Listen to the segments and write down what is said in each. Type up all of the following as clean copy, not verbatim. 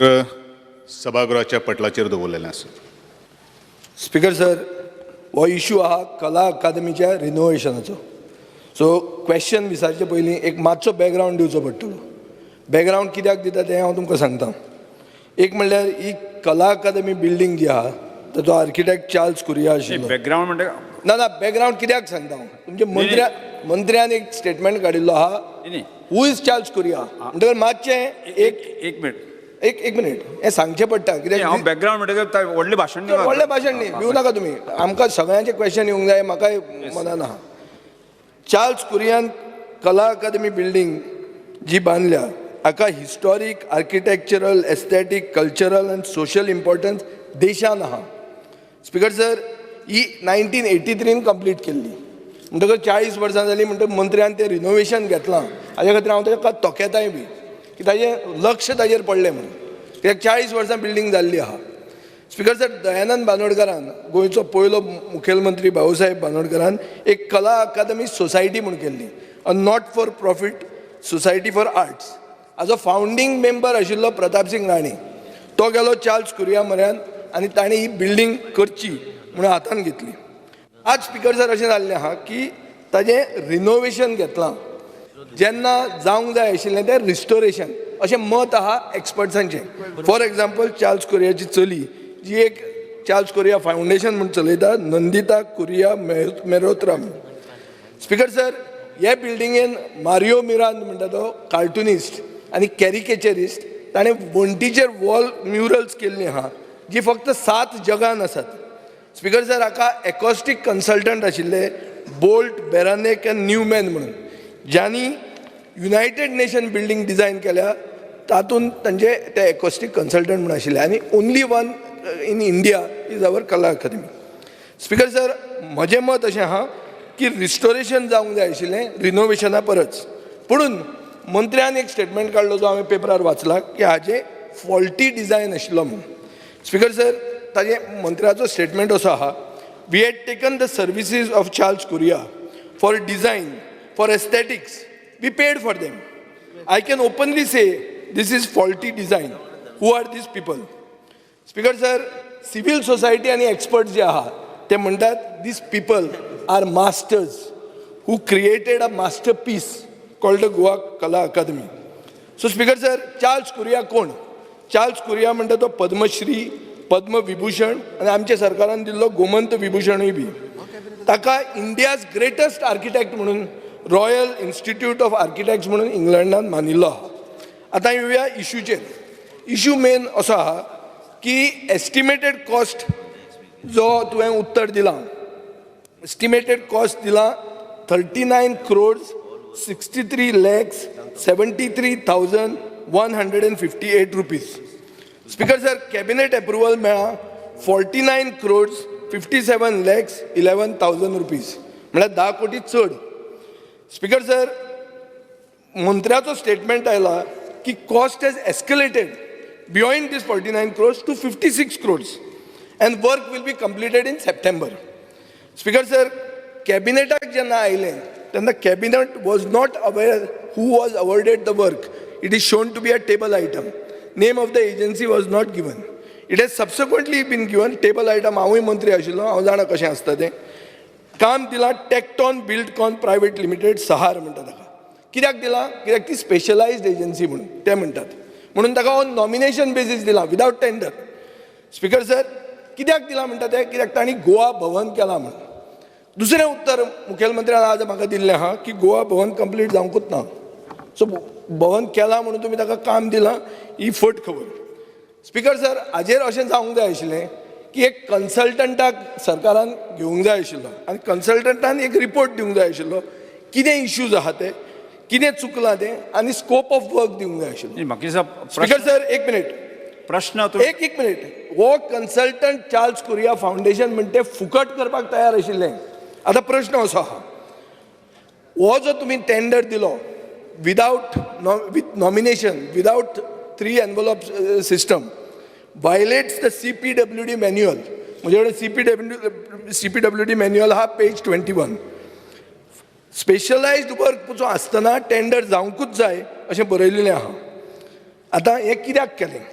प्रश्न सभागृहाच्या पटलाचेर दवरलेले आसा. स्पीकर सर, हो इशू आहा कला अकादमीच्या रिनोवेशनाचो. सो क्वेश्चन विचारचे पयलीं एक मातसो बॅकग्रावंड दिवचो पडटलो. बॅकग्रावंड कित्याक दिता तें हांव तुमकां सांगता. एक म्हणल्यार ही कला अकादमी बिल्डींग जी आहा ताचो आर्किटेक्ट चार्ल्स कुरिया आशिल्लो. बॅकग्राऊंड म्हणजे ना बॅकग्रावंड कित्याक सांगता हांव. तुमच्या मंत्र्यान एक स्टेटमेंट काडिल्लो आहा. हू इज चार्ल्स कुरिया म्हणटकर मातशें एक मिनिट एक मिनिट हें सांगचें पडटा. कित्याक बॅकग्राऊंड म्हणजे व्हडलें भाशण न्ही. व्हडलें भाशण न्ही, भिवू नाका तुमी. आमकां सगळ्यांचे क्वेश्चन येवंक जाय, म्हाकाय मनान आहा. चार्ल्स कुरियान कला अकादमी बिल्डींग जी बांदल्या हाका हिस्टॉरीक, आर्किटेक्चरल, एस्थेटीक, कल्चरल आनी सोशल इम्पॉर्टन्स देशान आहा. स्पीकर सर, ही 1983 कंप्लीट केल्ली म्हणटकर 40 वर्सां जालीं. म्हणटकर मंत्र्यान तें रिनोवेशन घेतलां. हाज्या खातीर हांव ताका तोखेताय बी की ताजें लक्ष ताजेर पडलें म्हणून. कित्याक 40 वर्सां बिल्डींग जाल्ली आहा. स्पीकर सर, दयानंद बांदोडकरान, गोंयचो पयलो मुखेलमंत्री भाऊसाहेब बांदोडकरान एक कला अकादमी सोसायटी म्हूण केल्ली, a not for profit society for arts. हाजो फावंडींग मेंबर आशिल्लो प्रताप सिंग राणे. तो गेलो चार्ल्स कुरिया म्हऱ्यान आनी ताणें ही बिल्डींग करची म्हणून हातान घेतली. आज स्पीकर सर अशें जाल्लें आहा की ताजें रिनोवेशन घेतलां. जेन्ना जावंक जाय आशिल्लें तें रिस्टोरेशन अशें मत आहा एक्सपर्ट्सांचें. फॉर एग्जाम्पल चार्ल्स कुरियाची चली जी एक चार्ल्स कुरिया फावंडेशन म्हणून चलयता, नंदिता कुरिया मेहरोत्रा. स्पीकर सर, हे बिल्डिंगेन मारियो मिरान म्हणटा तो कार्टुनिस्ट आनी कॅरिकेचरिस्ट, ताणें वण्टीचेर वॉल म्युरल्स केल्लीं आहा जी फक्त 7 जगान आसात. स्पीकर सर, हाका एकॉस्टीक कन्सल्टंट आशिल्ले बोल्ट, बेरानेक आनी न्यूमॅन म्हणून, ज्यांनी युनायटेड नेशन बिल्डींग डिझायन केल्या. तातूंत तांचे ते एकॉस्टीक कन्सल्टंट म्हणून आशिल्ले आनी only one in India is our Kala Akademi. Speaker sir, म्हजें मत अशें आहा की रिस्टोरेशन जावंक जाय आशिल्लें रिनोवेशना परस. पुणून मंत्र्यान एक स्टेटमेंट काडलो जो हांवें पेपरार वाचला की हाजें फॉल्टी डिझायन आशिल्लो म्हणून. स्पीकर सर, ताजे मंत्र्याचो स्टेटमेंट असो आहा, we had taken the services of Charles Correa for design, for aesthetics, we paid for them. I can openly say this is faulty design. Who are these people? Speaker sir, civil society आनी expert जे आहा ते म्हणटात these people are masters who created a masterpiece called the Goa Kala Akademi. So speaker sir, Charles Correa कोण? Charles कुरिया म्हणटा तो पद्मश्री, पद्मविभूषण आनी आमच्या सरकारान दिल्लो गोमंत विभूषणूय बी. ताका इंडियाज ग्रेटस्ट आर्किटेक्ट म्हणून रॉयल इन्स्टिट्यूट ऑफ आर्किटेक्ट्स म्हणून इंग्लंडान मानिल्लो आहा. आतां येवया इशूचेर. इशू मेन असो आहा की एस्टिमेटेड कॉस्ट जो तुवें उत्तर दिलां, एस्टिमेटेड कॉस्ट दिलां 39 crores 63 lakhs 73,158 rupees. Speaker sir, cabinet approval मेळ्ळा 49 crores 57 lakhs 11,000 rupees, म्हळ्यार 10 कोटी चड. स्पीकर सर, मंत्र्याचो स्टेटमेंट आयला की cost has escalated beyond this 49 crores to 56 crores and work will be completed in September. Speaker sir, cabinetak jenna aile tenna cabinet was not aware who was awarded the work. It is shown to be a table item. Name of the agency was not given. It has subsequently been given. Table item हांवूय मंत्री आशिल्लो, हांव जाणा कशें आसता तें. काम दिलां टेक्टॉन बिल्डकॉन प्रायवेट लिमिटेड, सहार म्हणटा ताका. कित्याक दिलां? कित्याक ती स्पेशलायज्ड एजन्सी म्हणून ते म्हणटात. म्हणून ताका ऑन नॉमिनेशन बेसीस दिला विदाउट टेंडर. स्पीकर सर, कित्याक दिला म्हणटा ते? कित्याक तांणी गोवा भवन केलां म्हणून. दुसरें उत्तर मुखेलमंत्र्यान आज म्हाका दिल्लें आहा की गोवा भवन कंप्लीट जावंकूच ना. सो भवन केलां म्हणून तुमी ताका काम दिलां ही फट खबर. स्पीकर सर, हाजेर अशें जावंक जाय आशिल्लें की एक कन्सल्टंटाक सरकारान घेवंक जाय आशिल्लो आनी कन्सल्टंटान एक रिपोर्ट दिवंक जाय आशिल्लो कितें इश्यूज आहा ते, कितें चुकलां तें आनी स्कोप ऑफ वर्क दिवंक जाय आशिल्लो. स्पीकर सर, एक मिनिट प्रश्न एक मिनिट. हो कन्सल्टंट चार्ल्स कुरिया फावंडेशन म्हणटे फुकट करपाक तयार आशिल्लें. आतां प्रश्न असो आहा, हो जो तुमी टेंडर दिलो without with nomination, without 3 envelope system, violates the CPWD manual. म्हजे कडेन CPWD manual आहा पेज 21. स्पेशलायज्ड वर्क आसतना टेंडर जावंकूच जाय अशें बरयलेलें आहा. आतां हें कित्याक केलें?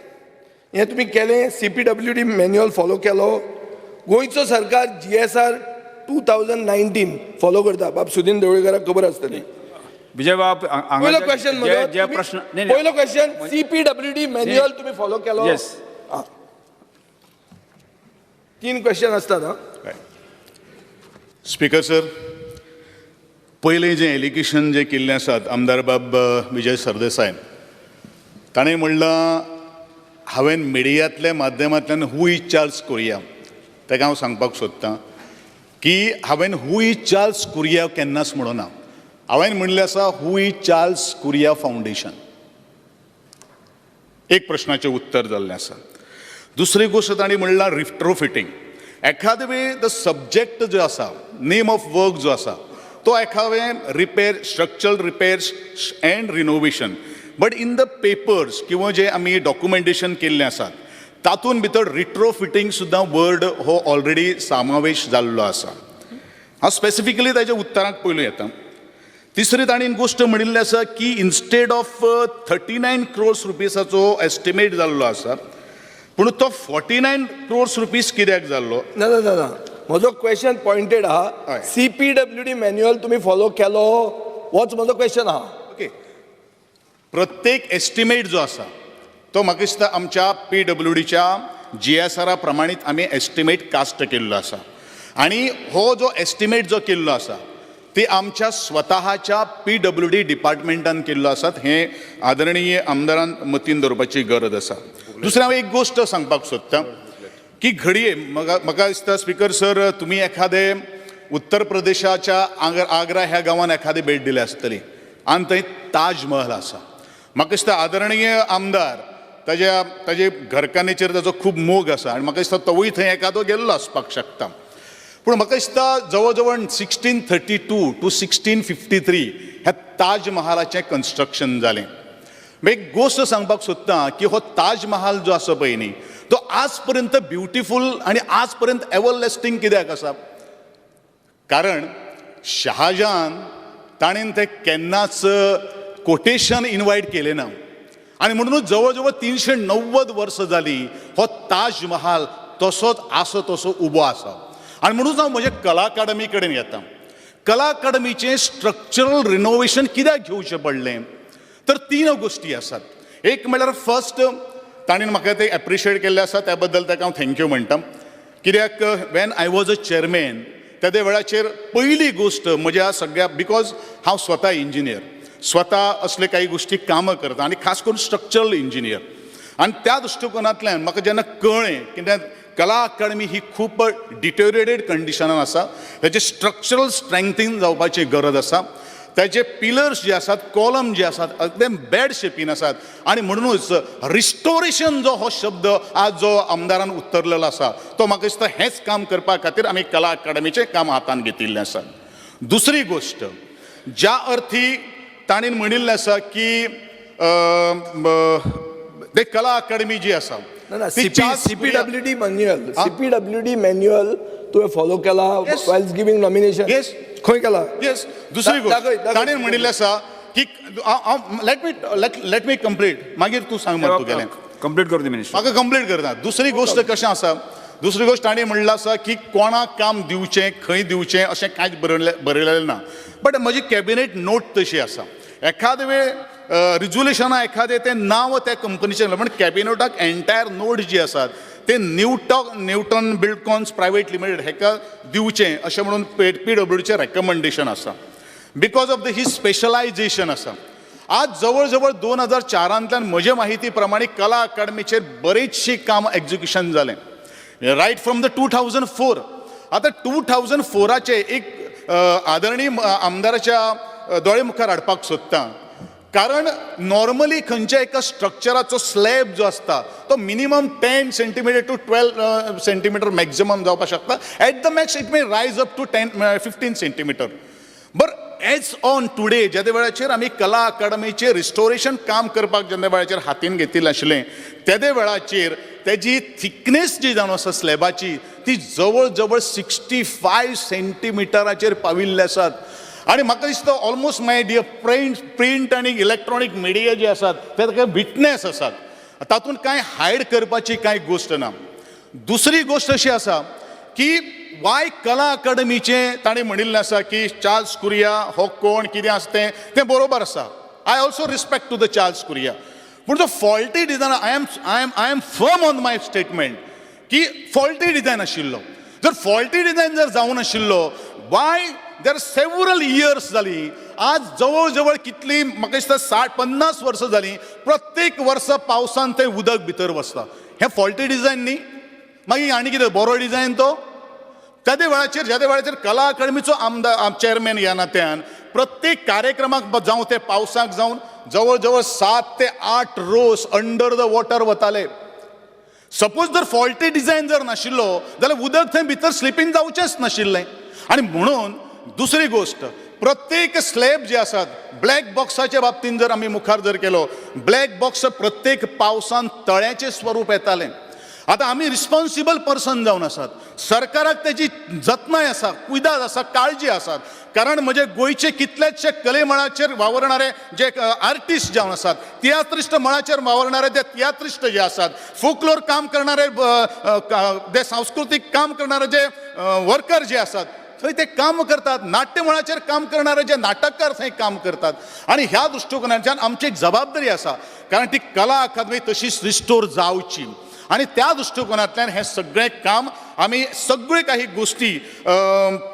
हें तुमी केलें CPWD मॅन्युअल फॉलो केलो गोंयचो सरकार GSR 2019 फॉलो करता बाब सुदीन ढवळीकाराक खबर आसतली विजय बाब पयलो क्वेश्चन जे प्रश्न नाही, नाही. पयलो क्वेश्चन CPWD मॅन्युअल तुमी फॉलो केलो Yes. 3 क्वेश्चन असतात हा स्पीकर सर, पयलें जें एलिगेशन जें केल्लें आसात आमदार बाब विजय सरदेसाय ताणें म्हणलां हांवें मिडियांतल्या माध्यमांतल्यान हू इज चार्ल्स कुरिया ताका हांव सांगपाक सोदतां की हांवें हू इज चार्ल्स कुरिया केन्नाच म्हणूं ना. हांवें म्हणलें आसा हू इज चार्ल्स कुरिया फावंडेशन. एक प्रश्नाचें उत्तर जाल्लें आसा. दुसरी गोश्ट तांणी म्हणला रिट्रोफिटींग. एखादे वेळ द सब्जेक्ट जो आसा, नेम ऑफ वर्क जो आसा तो एखादें repair, structural repairs and renovation. But in the papers किंवा जे आमी डॉक्युमेंटेशन केल्लें आसा तातूंत भितर रिट्रोफिटींग सुद्दां वर्ड हो ऑलरेडी समावेश जाल्लो आसा. हांव स्पेसिफिकली ताच्या उत्तराक पयलू येता. तिसरी ताणीन गोश्ट म्हणिल्ली आसा की इन्स्टेड ऑफ 39 crores रुपीसाचो एस्टिमेट जाल्लो आसा पूण तो 49 crores रुपीस कित्याक जाल्लो? ना ना ना ना म्हजो क्वेश्चन पॉइंटेड आहा हय. CPWD मॅन्युअल तुमी फॉलो केलो होच म्हजो क्वेश्चन आहा. ओके. प्रत्येक एस्टिमेट जो आसा तो म्हाका दिसता आमच्या PWDच्या GSR प्रमाणीत आमी एस्टिमेट कास्ट केल्लो आसा आनी हो जो एस्टिमेट जो केल्लो आसा ती आमच्या स्वताच्या PWD डिपार्टमेंटान केल्लो आसात. हें आदरणीय आमदारान मतीन दवरपाची गरज आसा. दुसरें हांव एक गोश्ट सांगपाक सोदतां की घडये म्हाका दिसता स्पीकर सर तुमी एखादे उत्तर प्रदेशाच्या आग्रा ह्या गांवांत एखादी भेट दिली आसतली आनी थंय ताज महल आसा. म्हाका दिसता आदरणीय आमदार ताजे घरकान्नीचेर ताजो खूब मोग आसा आनी म्हाका दिसता तोवूय थंय एखादो गेल्लो आसपाक शकता. पूण म्हाका दिसता जवळ जवळ 1632 to 1653 ह्या ताज महालाचें कन्स्ट्रक्शन जालें. एक गोश्ट सांगपाक सोदतां की हो ताज महाल जो आसा पळय न्ही तो आज पर्यंत ब्युटिफूल आनी आज पर्यंत एव्हरलास्टिंग कित्याक आसा? कारण शहाजान ताणेन तें केन्नाच कोटेशन इनवायट केलें ना आनी म्हणूनच जवळ जवळ 390 वर्सां जालीं हो ताज महाल तसोच आसा तसो उबो आसा. आनी म्हणून हांव म्हज्या कला अकादमी कडेन येता. कला अकादमीचें स्ट्रक्चरल रिनोवेशन कित्याक घेवचें पडलें? तर 3 गोश्टी आसात. एक म्हणल्यार फर्स्ट ताणें म्हाका तें एप्रिशिएट केल्लें आसा त्या बद्दल ताका हांव थँक्यू म्हणटा. कित्याक when I was a chairman त्या वेळाचेर पयली गोश्ट म्हज्या सगळ्या बिकॉज हांव स्वता इंजिनियर, स्वता असले काही गोश्टी कामां करता आनी खास करून स्ट्रक्चरल इंजिनियर. आनी त्या दृश्टिकोनांतल्यान म्हाका जेन्ना कळ्ळें कित्याक कला अकादमी ही खूब डिटेरियोरेटेड कंडिशनान आसा, ताचें स्ट्रक्चरल स्ट्रेंथींग जावपाची गरज आसा. ताचे पिलर्स जे आसात, कॉलम जे आसात एकदम बॅड शेपीन आसात आनी म्हणूनच रिस्टोरेशन जो हो शब्द आज जो आमदारान उत्तरलेलो आसा तो म्हाका दिसता हेंच काम करपा खातीर आमी कला अकादमीचें काम हातान घेतिल्लें आसा. दुसरी गोश्ट ज्या अर्थी ताणेन म्हणिल्लें आसा की ते कला अकादमी जी आसा CPWD मॅन्युअल तुवें फॉलो केला वायल्स गिविंग नॉमिनेशन? येस. खंय केला? येस. दुसरी गोश्ट ताणेन म्हणिल्लें आसा की लेट मी कंप्लीट मागीर तूं सांग म्हाका तूं गेलें. कंप्लीट कर दी मिनिस्टर. म्हाका कंप्लीट करता. दुसरी गोश्ट कशें आसा, दुसरी गोश्ट ताणें म्हणलें आसा की कोणाक काम दिवचें खंय दिवचें अशें कांयच बरयलेलें ना. बट म्हजी कॅबिनेट नोट तशी आसा. एखादे वेळ रिजोल्युशना एखादें तें नांव त्या कंपनीचें पण कॅबिनेटाक एंटायर नोट जी आसात ते न्यूटन बिल्डकॉन्स प्रायवेट लिमिटेड हेका दिवचें अशें म्हणून PWDचें रेकमेंडेशन आसा. बिकॉज ऑफ ही स्पेशलायजेशन आसा. आज जवळ जवळ 2004 म्हजे माहिती प्रमाणे कला अकादमीचेर बरेचशी काम एक्झिक्युशन जालें रायट फ्रॉम द 2004. आतां 2004चे एक आदरणीय आमदाराच्या दोळे मुखार हाडपाक सोदतां. कारण नॉर्मली खंयच्या एका स्ट्रक्चराचो स्लॅब जो आसता तो minimum 10 centimetre to 12 centimetre maximum जावपाक शकता. At the max it may rise up to 15 centimetre. But as on today ज्या वेळाचेर आमी कला अकादमीचेर रिस्टोरेशन काम करपाक जेन्ना वेळाचेर हातीन घेतिल्लें आशिल्लें त्या वेळाचेर तेजी थिकनेस जी जावन आसा स्लॅबाची ती जवळ जवळ 65 सेंटीमिटराचेर पाविल्ले आसात. आनी म्हाका दिसता ऑलमोस्ट माय डियर प्रिंट आनी इलेक्ट्रॉनीक मिडिया जे आसात ते ताका विटनेस आसात. तातूंत कांय हायड करपाची कांय गोश्ट ना. दुसरी गोश्ट अशी आसा की वाय कला अकादमीचे ताणें म्हणिल्लें आसा की चार्ल्स कुरिया हो कोण कितें आसा तें बरोबर आसा. I also respect to the Charles Correa. पूण जो faulty design I am firm on my statement की फॉल्टी डिझायन आशिल्लो. जर फॉल्टी डिझायन जर जावन आशिल्लो वाय देर सेवरल इयर्स जाली, आज जवळ जवळ कितली म्हाका दिसता 50 वर्सां जालीं, प्रत्येक वर्सा पावसान तें उदक भितर वचता. हें फॉल्टी डिझायन न्ही. मागीर आनी कितें बरो डिझायन तो. ज्या वेळाचेर कला अकादमीचो आमदार चेअरमॅन ह्या नात्यान प्रत्येक कार्यक्रमाक जावं ते पावसाक जावन जवळ जवळ 7 ते 8 रोज अंडर द वॉटर वताले. सपोज जर फॉल्टी डिझायन जर नाशिल्लो जाल्यार उदक थंय भितर स्लिपींग जावचेंच नाशिल्लें. आनी म्हणून दुसरी गोश्ट, प्रत्येक स्लॅब जे आसात ब्लॅक बॉक्साच्या बाबतींत जर आमी मुखार जर केलो, ब्लॅक बॉक्स प्रत्येक पावसान तळ्याचें स्वरूप येतालें. आतां आमी रिस्पॉन्सिबल पर्सन जावन आसात. सरकाराक तेजी जतनाय आसा, कुयदाद आसा, काळजी आसात. कारण म्हजे गोंयचे कितलेशे कले मळाचेर वावरणारे जे आर्टिस्ट जावन आसात, तियात्रिस्ट मळाचेर वावरणारे जे तियात्रिस्ट जे आसात, फोकलोर काम करणारे जे सांस्कृतीक काम करणारे जे वर्कर जे आसात थंय ते काम करतात. नाट्य मळाचेर काम करणारे जे नाटककार थंय काम करतात. आनी ह्या दृश्टिकोनाच्यान आमची एक जबाबदारी आसा, कारण ती कला अकादमी तशीच रिस्टोर जावची. आणि त्या दृष्टिकोनांतल्यान हे सगळें काम आमी सगळे काही गोष्टी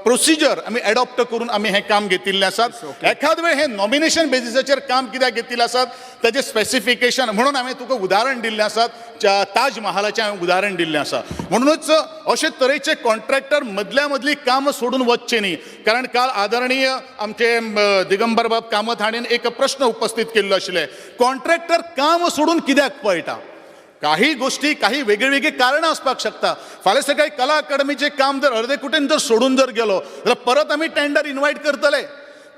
प्रोसिजर आमी एडॉप्ट करून आमी हें काम घेतिल्लें आसात. एखाद वेळ हे नॉमिनेशन बेसिसाचेर काम कित्याक घेतिल्लें आसात तेजें स्पेसिफिकेशन म्हणून हांवें तुका उदाहरण दिल्लें आसात. ताज महालाचें हांवें उदाहरण दिल्लें आसा. म्हणूनच अशे तरेचे कॉन्ट्रॅक्टर मदल्या मदली काम सोडून वचचे न्ही. कारण काल आदरणीय आमचे दिगंबर बाब कामत हाणेन एक प्रश्न उपस्थित केल्लो आशिल्ले, कॉन्ट्रॅक्टर काम सोडून कित्याक पळटा. काही गोष्टी काही वेगळी कारणं असपाक शकता. फाल्यां सकाळी कला अकादमीचें काम जर अर्दे कुटेन जर सोडून जर गेलो जाल्यार परत आमी टेंडर इन्वायट करतले.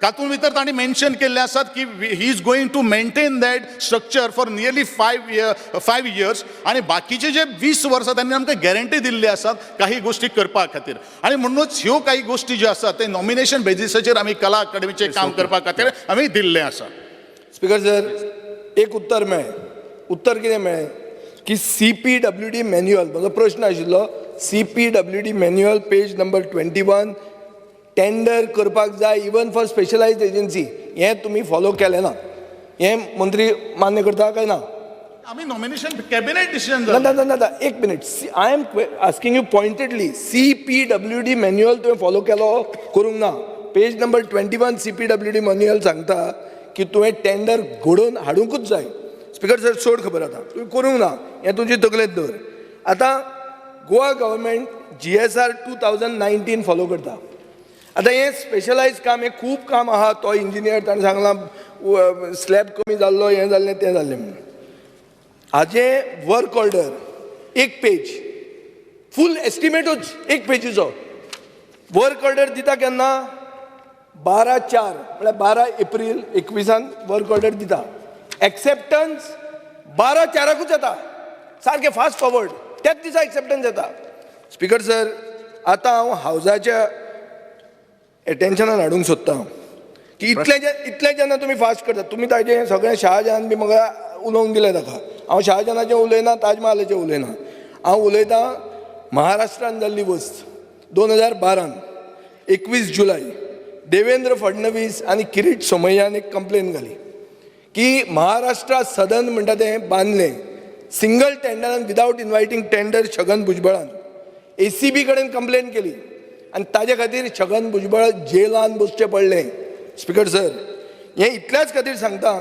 तातूंत भितर तांणी मेन्शन केल्लें आसात की he is going to maintain that structure for nearly 5 years आनी बाकीचे जे 20 वर्सां तांणी आमकां गॅरंटी दिल्ली आसात काही गोष्टी करपा खातीर. आनी म्हणूनच ह्यो काही गोष्टी ज्यो आसात ते नॉमिनेशन बेसिसाचेर आमी कला अकादमीचें काम करपा खातीर आमी दिल्लें आसा. स्पीकर सर, एक उत्तर मेळ्ळें. उत्तर कितें मेळ्ळें की CPWD मॅन्युअल, म्हजो प्रश्न आशिल्लो CPWD manual page number 21 tender करपाक जाय इवन फॉर स्पेशलायज्ड एजन्सी, हें तुमी फॉलो केलें ना. हें मंत्री मान्य करता काय ना? आमी नॉमिनेशन कॅबिनेट डिसिजन ना एक minute. I am asking you pointedly, CPWD manual तुवें फॉलो केलो करूंक ना. पेज नंबर 21 CPWD मॅन्युअल सांगता की तुवें टेंडर घडोवन हाडूंकूच जाय. स्पीकर सर, चड खबर आतां तुवें करूंक ना, हें तुजी तकलेंत दवर. आतां गोवा गव्हर्मेंट GSR 2019 फॉलो करता. आतां हें स्पेशलायज काम, हें खूब काम आहा. तो इंजिनियर ताणें सांगलां स्लॅब कमी जाल्लो, हें जाल्लें तें जाल्लें म्हणून. हाजें वर्क ऑर्डर एक पेज, फूल एस्टिमेटूच एक पेजीचो. वर्क ऑर्डर दिता केन्ना? 12/4 म्हळ्यार 12 एप्रील 21 वर्क ऑर्डर दिता. एक्सेप्टन्स 12/4 येता, सारकें फास्ट फॉरवर्ड त्याच दिसा एक्सेप्टन्स येता. स्पीकर सर, आतां हांव हावजाच्या एटेन्शनान हाडूंक सोदतां की इतले जेन्ना तुमी फास्ट करता, तुमी ताजें सगळें शहाजहान बी म्हाका उलोवंक दिलें ताका. हांव शहाजहानाचें उलयना, ताज महालाचें उलयना. हांव उलयतां महाराष्ट्रान जाल्ली वस्त 2012 21 जुलय देवेंद्र फडणवीस आनी किरीट सोमय्यान एक कंप्लेन घाली की महाराष्ट्रा सदन म्हणटा तें बांदलें सिंगल टेंडरान विदावट इन्वायटींग टेंडर छगन भुजबळान. ACB कडेन कंप्लेन केली आनी ताजे खातीर छगन भुजबळ जेलान बसचें पडलें. स्पीकर सर, हें इतल्याच खातीर सांगता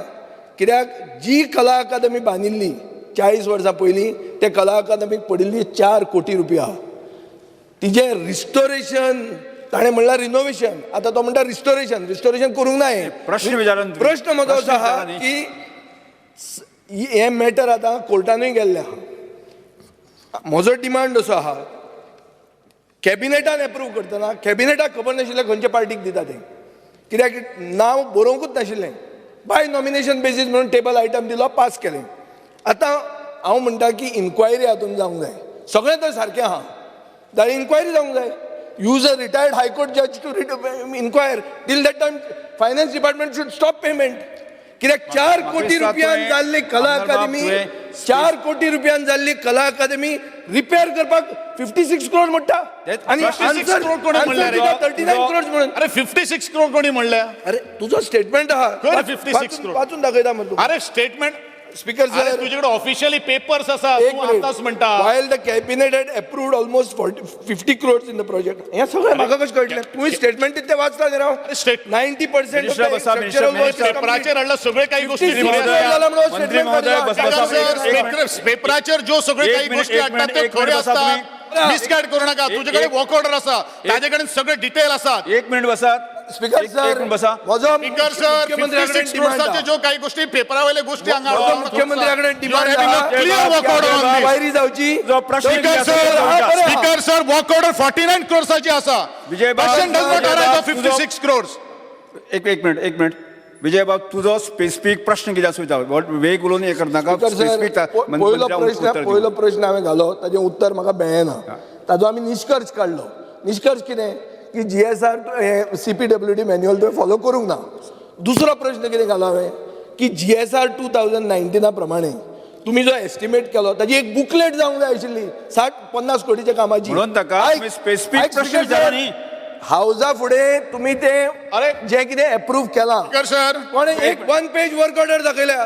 कित्याक जी कला अकादमी बांदिल्ली 40 वर्सां पयलीं, ते कला अकादमीक पडिल्ली 4 कोटी रुपया. तिजें रिस्टोरेशन, ताणें म्हणल्यार रिनोवेशन, आतां तो म्हणटा रिस्टोरेशन करूंक ना. प्रश्न म्हजो असो आहा की हें मॅटर आतां कोर्टानूय गेल्लें आहा. म्हजो डिमांड असो आहा, कॅबिनेटान एप्रूव करतना कॅबिनेटाक खबर नाशिल्लें खंयच्या पार्टीक दिता तें, कित्याक नांव बरोवंकूच नाशिल्लें. बाय नॉमिनेशन बेसीस म्हणून टेबल आयटम दिलो, पास केलें. आतां हांव म्हणटा की इन्क्वायरी हातूंत जावंक जाय. सगळें तर सारकें आहा, जाल्यार इन्क्वायरी जावंक जाय. use a retired high court judge to inquire. Till that time finance department should stop payment. कित्याक 4 कोटी रुपयान जाल्ली कला अकादमी 4 कोटी रुपयान जाल्ली कला अकादमी रिपेअर करपाक 56 करोड म्हणटा आणि 56 करोड कोणी म्हणले रे? 39 करोड म्हणून. अरे 56 करोड कोणी म्हणल्या? अरे तुझं स्टेटमेंट आहा खरं 56 करोड. वाचून दाखयता म्हणतो अरे स्टेटमेंट स्पीकर अरे सर तुझ्याकडे ऑफिशियली पेपर्स असा एक तू आताच म्हणता while the cabinet had approved almost 50 crores in the project हे सगळं म्हाका कशें कळटलें तुम्ही स्टेटमेंट ते वाचता न्ही राव स्टेट 90% मिनिस्टर बसा, मिनिस्टर पेपराचेर हाडला सगळे काही गोष्टी 56 रिव्हर्स crores जाला म्हणून मंत्री statement महोदय, काढला. बस- काका बसा. सर, पेपराचेर ज्यो सगळे एक काही मिनिट, गोष्टी एक हाडटात मिनिट, ते एक खरे मिनिट बसा असतात मिसगायड करू नका तुझ्याकडे वर्क ऑर्डर असा ताजे कडेन सगळे डिटेल असतात एक मिनिट बसा. स्पीकर एक सर मिनिट बसा. म्हजो स्पीकर सर मुख्यमंत्र्याकडे 56 डिमांड करोडचे आहा. ज्यो काही गोष्टी पेपरावयले गोष्टी हांगा म्हजो मुख्यमंत्र्याकडे डिमांड क्लियर वर्क ऑर्डर वायरी जावची जो प्रश्न स्पीकर कितें आसा सर तो म्हणटा. स्पीकर सर वर्क ऑर्डर 49 करोड्साची आसा विजय बाब, question does not Vijay arise बाब, 56 करोड्स एक मिनिट विजय बाब तुझो स्पेसिफीक प्रश्न कितें आसूं वेग उलोवन हे करनाका स्पीकर स्पेसिफीक सर पयलो प्रश्न हांवें घालो ताजें उत्तर म्हाका मेळ्ळें ना ताजो आमी निश्कर्श काडलो निश्कर्श कितें की GSR CPWD मॅन्युअल तुवें फॉलो करूंक ना दुसरो प्रश्न कितें घालो हांवें की GSR 2019 प्रमाणे तुम्ही जो एस्टिमेट केलो ताजी एक बुकलेट जावंक जाय आशिल्ली 60-50 कोटीच्या कामाची म्हणून ताका आयक- तुम्ही specific आयक प्रश्न स्पीकर विचारा सर, न्ही. हावजा फुडें तुम्ही ते अरे. जे कितें अप्रूव्ह केलां स्पीकर सर कोणे एक 1 पेज वर्क ऑर्डर दाखयल्या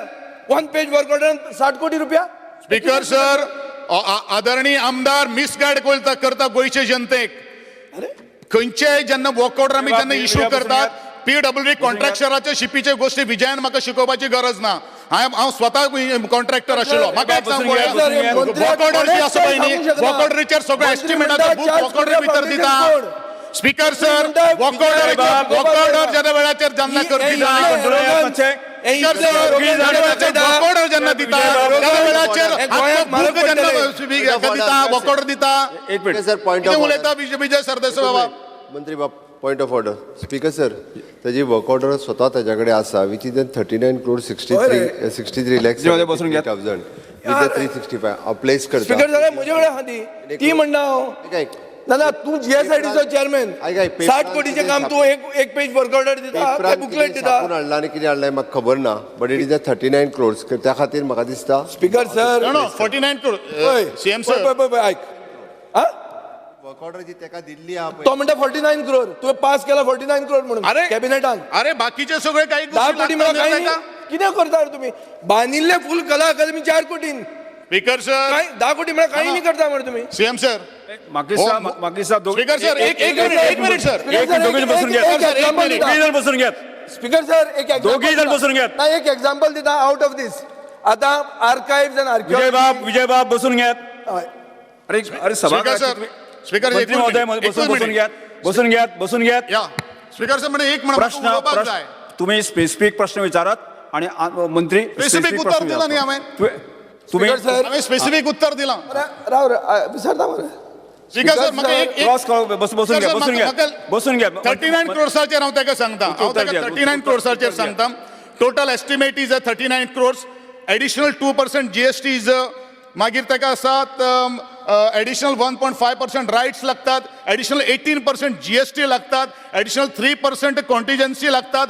1 पेज वर्क ऑर्डर 60 कोटी रुपया स्पीकर सर आदरणीय आमदार मिसगायड करता गोंयचे जनतेक अरे खंयचेय जेन्ना वर्क ऑर्डर आमी जेन्ना इश्यू विजय करतात PWD कॉन्ट्रॅक्टराचे शिपीचे गोष्टी विजयान म्हाका शिकोवपाची गरज ना हांव स्वता कॉन्ट्रॅक्टर आशिल्लो म्हाका एक सांग वर्क ऑर्डर जी आसा पळय न्ही वर्क ऑर्डरीचेर सगळो एस्टिमेटाचो बुक वर्क ऑर्डर भितर दिता स्पीकर सर वर्क ऑर्डर जेन्ना वेळाचेर जेन्ना करता वर्क ऑर्डर जेन्ना दिता त्या वेळाचेर बुक जेन्ना दिता वर्क ऑर्डर दिता एक मिनिट सर पॉइंट कितें ऑफ उलयता विजय सरदेसाय बाबा मंत्री बाब point of order speaker sir ताजी वर्क ऑर्डर स्वता ताच्याकडे आसा विच इज 39 crore 63 lakhs जेवढे बसून घ्या. 70,000 with the 365 हांव प्लेस करता स्पीकर जाल्यार म्हजे कडेन आहा ती म्हणना हांव ऐक, ना ना तू GSIDचो चेअरमॅन ऐक, ऐक, 60 कोटीचें काम तू एक पेज वर्क ऑर्डर दिता काय पेपरान बुकलेट कितें दिता छापून हाडला आनी कितें हाडलां म्हाका खबर ना बट इट इज 39 crores त्या खातीर म्हाका दिसता speaker sir no 49 crore CM sir पळय ऐक हा वर्क ऑर्डर जी ताका दिल्ली आहा पळय तो म्हणटा 49 करोड तुवें पास केला 49 करोड म्हणून अरे कॅबिनेटान अरे बाकीचे सगळे काही 10 कोटी म्हणा काही गोष्टी कितें करता रे तुम्ही बांदिल्ले फुल कला अकादमी 4 कोटीन स्पीकर सर काय 10 कोटी म्हणा काही नाही करता मरे तुम्ही सीएम सर मागीसा स्पीकर सर एक मिनिट सर एक दोघी जण बसून घ्या दोघी जण बसून घ्या स्पीकर सर एक दोघी जण बसून घ्या. नाही एक एक्झाम्पल दिता आउट ऑफ दिस आता आर्काइव्स अँड विजय बाब बसून घ्या अरे स्पीकर सभा सर स्पीकर मंत्री महोदय बसून घ्या या स्पीकर सर म्हणजे एक प्रश्न तुम्ही स्पेसिफिक प्रश्न विचारात आणि मंत्री स्पेसिफिक उत्तर दिला नाही आम्ही तुम्ही स्पीकर सर आम्ही स्पेसिफिक उत्तर दिला राव विसरता मरे स्पीकर सर म्हाका एक क्रॉस बसून घ्या 39 करोड्साचेर हांव ताका सांगता हांव ताका 39 करोड्साचेर सांगता total estimate is 39 crores additional 2% GST is मागीर ताका आसात एडिशनल 1.5% रायट्स लागतात एडिशनल 18% GST लागतात एडिशनल 3% कॉन्टिजन्सी लागतात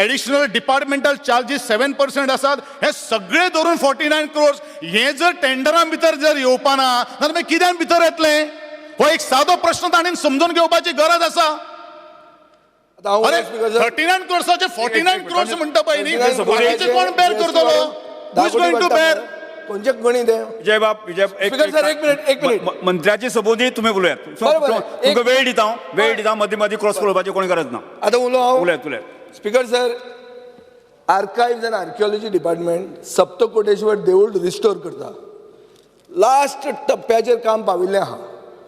एडिशनल डिपार्टमेंटल चार्जीस 7% आसात हे सगळे धरून 49 crores हे जर टेंडरा भितर जर येवपा ना जाल्यार मागीर कित्यान भितर येतले हो एक सादो प्रश्न ताणें समजून घेवपाची गरज आसा अरे 39 crores 49 crores म्हणटा पळय न्ही बाकीचे कोण बेर करतलो हू इज गोइंग टू बेर कोणचे गणित आहे विजय स्पीकर सर एक मिनिट मंत्र्याची सबोदी तुम्ही बोलूयात बरोबर. तुमकां वेळ दिता मदी क्रॉस करपाची कोणी गरज ना आता उलोव उलयात speaker sir archives and archaeology department Saptakoteshwar देवूळ रिस्टोर करता लास्ट टप्प्याचेर काम पाविल्लें आहा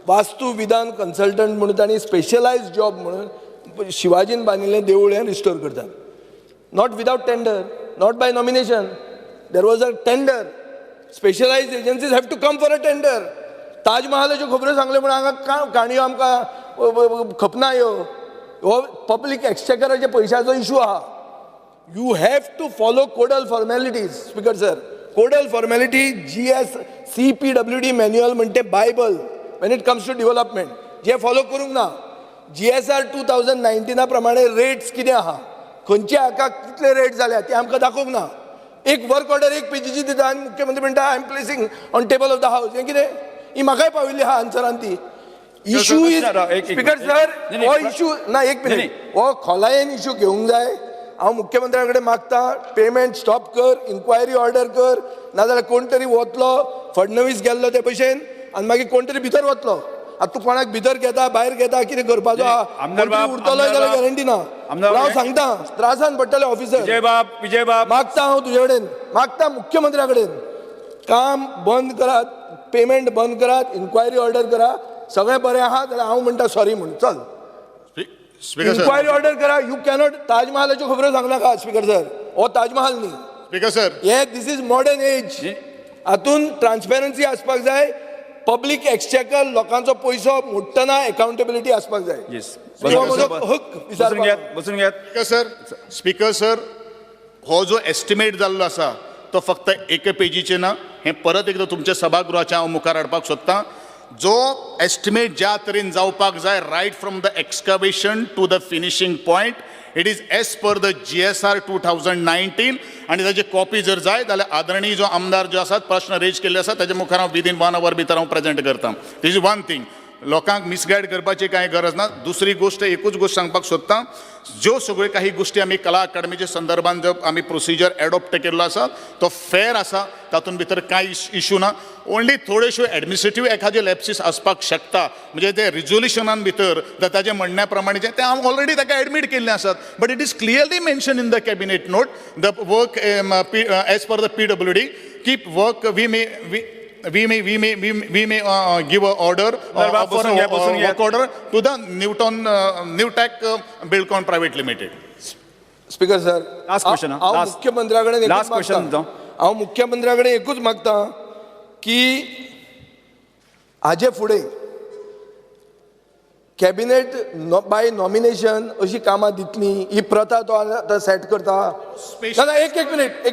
वास्तू विधान कन्सल्टंट म्हणून तांणी स्पेशलायज जॉब म्हणून शिवाजीन बांदिल्लें देवूळ हें रिस्टोर करतात not without tender not by nomination there was a tender specialised agencies have to come for a tender ताजमहालाच्यो खबरो सांगल्यो म्हणून हांगा काणयो आमकां खपना हो पब्लीक एक्सचेकराच्या पयशाचो इशू आहा you have to follow codal formalities speaker sir codal formality CPWD manual म्हणटे Bible when it comes to development जे फॉलो करूंक ना GSR 2019 प्रमाणे रेट्स कितें आहा खंयच्या हाका कितले रेट जाल्या ते आमकां दाखोवंक ना एक वर्क ऑर्डर एक पेजीची दिता आनी मुख्यमंत्री म्हणटा I am placing on table of the house. हें कितें? ही म्हाकाय पाविल्ली आहा आन्सरान ती. इशू इज स्पीकर सर हो इशू ना एक मिनिट हो खोलायेन इशू घेवंक जाय. हांव मुख्यमंत्र्या कडेन मागता पेमेंट स्टॉप कर, इन्क्वायरी ऑर्डर कर, नाजाल्यार कोण तरी वतलो फडणवीस गेल्लो ते भशेन आनी मागीर कोण तरी भितर वतलो. आतां तूं कोणाक भितर घेता भायर घेता कितें करपाचो आहा उरतलो जाल्यार गॅरंटी ना. हांव सांगता त्रासान पडटले ऑफिसर. विजय बाब मागता हांव तुजे कडेन मागता मुख्यमंत्र्या कडेन काम बंद करात, पेमेंट बंद करात, इन्क्वायरी ऑर्डर करा. सगळें बरें आहा जाल्यार हांव म्हणटा सॉरी म्हण चल. स्पीकर सर, इन्क्वायरी ऑर्डर करा. यू कॅनॉट ताजमहालाच्यो खबरो सांगनाका स्पीकर सर. हो ताजमहाल न्ही. स्पीकर सर, हे दीस इज मॉडर्न एज. हातून ट्रान्सपेरन्सी आसपाक जाय. पब्लीक एक्सचेकर लोकांचो पयसो मोडटना अकाउंटेबिलिटी आसपाक जाय. हो म्हजो हक विचारपाक. बसून घेयात. स्पीकर सर, हो जो एस्टिमेट जाल्लो आसा तो फक्त एका पेजीचे ना. हें परत एकदा तुमच्या सभागृहाच्या हांव मुखार हाडपाक सोदतां. जो एस्टिमेट ज्या तरेन जावपाक जाय right from the excavation to the finishing point, it is as per the GSR 2019 आनी ताची कॉपी जर जाय जाल्यार आदरणीय जो आमदार जो आसात प्रश्न रेज केल्ले आसा ताचे मुखार हांव विदीन 1 hour भितर हांव प्रेजेंट करतां. दिस इज वन थिंग. लोकांक मिसगायड करपाची कांय गरज ना. दुसरी गोष्ट एकूच गोष्ट सांगपाक सोदतां. ज्यो सगळ्यो काही गोष्टी आमी कला अकादमीच्या संदर्भात जो आमी प्रोसिजर एडॉप्ट केल्लो आसा तो फेर आसा. तातूंत भितर कांय इशू ना. ओन्ली थोड्योश्यो एडमिनिस्ट्रेटीव एखाद्यो लॅप्सीस आसपाक शकता. म्हणजे ते रिजोल्युशनान भितर ताचे म्हणण्या प्रमाणे ते हांव ऑलरेडी ताका एडमीट केल्ले आसात. But it is clearly mention in the cabinet note the work age per the PWD keep work we may give an order work order to the Newtech Buildcon Private Limited. Speaker sir Last question, हांव last- मुख्यमंत्र्या कडेन last question तो. हांव मुख्यमंत्र्या कडेन एकूच मागता की हाजे फुडें कॅबिनेट बाय नॉमिनेशन अशी कामां दितली. ही प्रथा तो आतां सेट करता. ना एक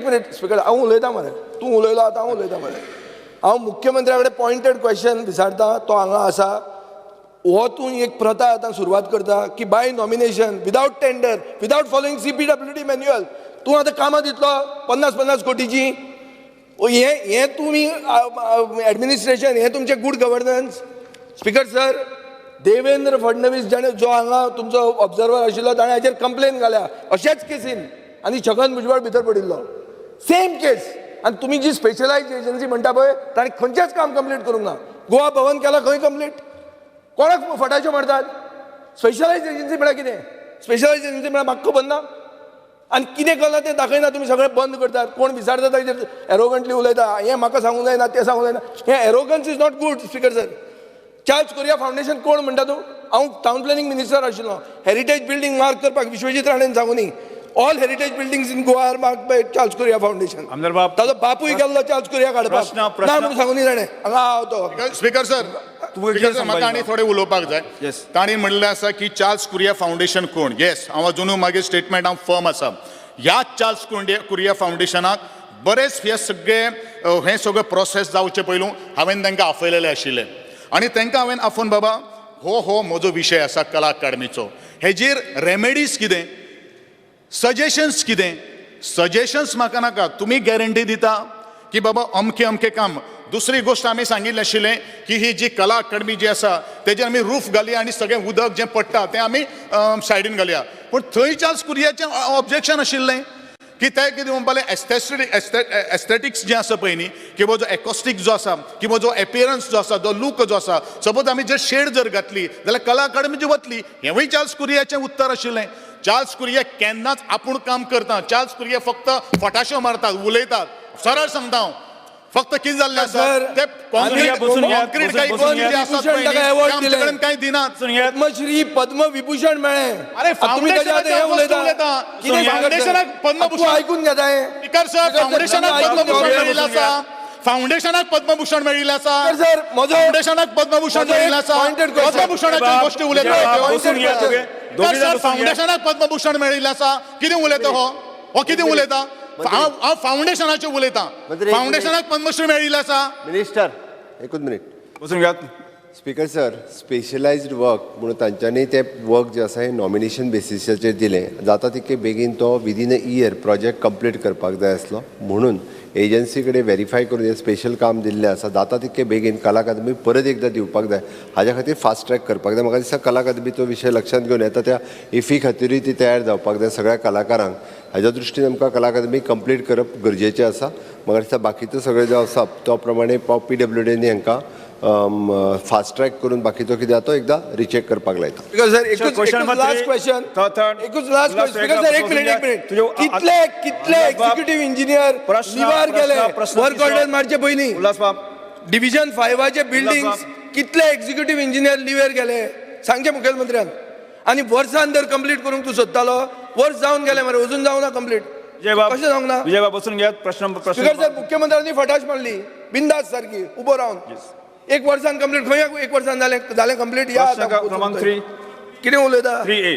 मिनिट स्पीकर हांव उलयतां मरे. तूं उलयलो आतां हांव उलयतां मरे. हांव मुख्यमंत्र्या कडेन पॉयंटेड क्वेश्चन विचारता. तो हांगा आसा. हो तूं एक प्रथा आतां सुरवात करता की by nomination without tender without following CPWD manual तूं आतां कामां दितलो 50-50 कोटीची. हे तुमी एडमिनिस्ट्रेशन हे तुमचें good governance. Speaker sir Devendra Fadnavis जाणे जो हांगा तुमचो ऑब्झर्वर आशिल्लो ताणें हाचेर कंप्लेन घाल्या अशेच केसीन आनी छगन भुजबळ भितर पडिल्लो. सेम केस. आनी तुमी जी स्पेशलायज एजन्सी म्हणटा पळय ताणें खंयचेंच काम कंप्लीट करूंक ना. गोवा भवन केला खंय कंप्लीट. कोणाक फटाच्यो मारतात. स्पेशलायज एजन्सी म्हळ्यार कितें? स्पेशलायज एजन्सी म्हळ्यार म्हाका खबर ना. आनी कितें केलां तें दाखयना. तुमी सगळें बंद करतात. कोण विचारता ताजेर एरोगंटली उलयता. हें म्हाका सांगूंक जायना तें सांगूंक जायना. हें arrogance is not good speaker sir. Charles Correa Foundation कोण म्हणटा तूं? हांव टावन प्लॅनिंग मिनिस्टर आशिल्लो. हेरिटेज बिल्डींग मार्क करपाक विश्वजीत राणेन सांगूनी all heritage buildings in Goa are marked by Charles Correa Foundation. आमदार बाब ताजो बापूय गेल्लो चार्ल्स कोरिया काडपाक ना म्हणून सांगूनी ताणें. हांगा हांव तो स्पीकर सर, म्हाका आनी थोडें उलोवपाक जाय. Yes. तांणी म्हणलें आसा की चार्ल्स कुरिया फावंडेशन कोण. येस, हांव अजुनूय मागीर स्टेटमेंट हांव फर्म आसा. ह्या चार्ल्स कुरिया फावंडेशनाक बरेच हे सगळे प्रोसेस जावचे पयलू हांवें तांकां आफयलेले आशिल्ले. आनी तांकां हांवें आफोवन बाबा हो म्हजो विशय आसा कला अकादमीचो. हेजेर रेमेडीज कितें, सजेशन्स कितें. सजेशन्स म्हाका नाका. तुमी गॅरंटी दिता की बाबा अमकें काम. दुसरी गोष्ट आमी सांगिल्लें आशिल्लें की ही जी कला अकादमी जी आसा तेजेर आमी रूफ घालया आनी सगळें उदक जें पडटा तें आमी सायडीन घालया. पूण थंय चार्ल्स कुरियाचें ऑब्जेक्शन आशिल्लें की ते कितें म्हणपालें एस्थेटिक्स जें आसा पळय न्ही किंवा जो एकॉस्टीक जो आसा किंवा जो एपियरन्स जो आसा जो लूक जो आसा सपोज आमी जर शेड जर घातली जाल्यार कला अकादमी जी वतली. हेंवूय चार्ल्स कुरियाचें उत्तर आशिल्लें. चार्ल्स कुरिया केन्नाच आपूण काम करता. चार्ल्स कुरिया फक्त फटाश्यो मारतात, उलयतात. सरळ सांगता हांव. फक्त कितें जाल्लें आसा ते कॉन्क्रीट काही गोष्टी जे आसात पळय न्ही, ते आमचे कडेन कांय दिनात. पद्मश्री पद्मविभूषण मेळ्ळें. अरे फावंडेशनाक पद्मभूषण आयकून घेता हें. स्पीकर सर, फावंडेशनाक पद्मभूषण मेळिल्लें आसा. फावंडेशनाक पद्मभूषण मेळिल्लें आसा. सर म्हजो फावंडेशनाक पद्मभूषण मेळिल्लें आसा. पद्मभूषणाच्यो गोश्टी उलयता. फावंडेशनाक पद्मभूषण मेळिल्लें आसा. कितें उलयता हो कितें उलयता? हांव फावंडेशनाचें उलयतां. फावंडेशनाक पद्मश्री मेळिल्लें आसा. मिनिस्टर एकूच मिनिट. बसून घ्यात. स्पीकर सर स्पेशलायज्ड वर्क म्हणून तांच्यांनी ते वर्क जे आसा हें नॉमिनेशन बेसिसाचेर दिलें जाता तितके बेगीन तो within a year project complete करपाक जाय आसलो म्हणून एजन्सी कडेन व्हेरीफाय करून हें स्पेशल काम दिल्लें आसा जाता तितके बेगीन कला अकादमी परत एकदां दिवपाक जाय हाज्या खातीर फास्ट ट्रॅक करपाक जाय म्हाका दिसता कला अकादमीचो विशय लक्षांत घेवन येता त्या इफी खातीरूय ती तयार जावपाक जाय सगळ्या कलाकारांक हाज्या दृश्टीन आमकां कला अकादमी कंप्लीट करप गरजेचें आसा म्हाका दिसता बाकीचो सगळें जो आसा तो प्रमाणे PWDनी हांकां फास्ट ट्रॅक करून बाकीचो कितें आसा तो एकदां रिचेक करपाक लायता स्पीकर सर एकूच Question number last three. Question Third. एकूच last Last question speaker sir एक मिनिट कितले एक्झिक्युटिव्ह इंजिनियर प्रश्न- लिव्हार गेले प्रश्न- वर्क ऑर्डर मारचे पयलीं उल्हास बाब डिव्हिजन 5चे बिल्डिंग उल्हास कितले एक्झिक्युटिव्ह इंजिनियर लिव्हर गेले सांगचे मुखेलमंत्र्यान आणि वर्सान जर कंप्लीट करूंक तूं सोदतालो वर्स जावन गेले मरे अजून जावना कंप्लीट विजय बाब कशें जावंक ना विजय बाब बसून घ्यात प्रश्न स्पीकर सर मुख्यमंत्र्यांनी फटाश मारली बिंदास सारखी उबो रावन एक वर्सान कंप्लीट खंय एक वर्सान जालें कंप्लीट या प्रश्न क्रमांक 3 कितें उलयता 3A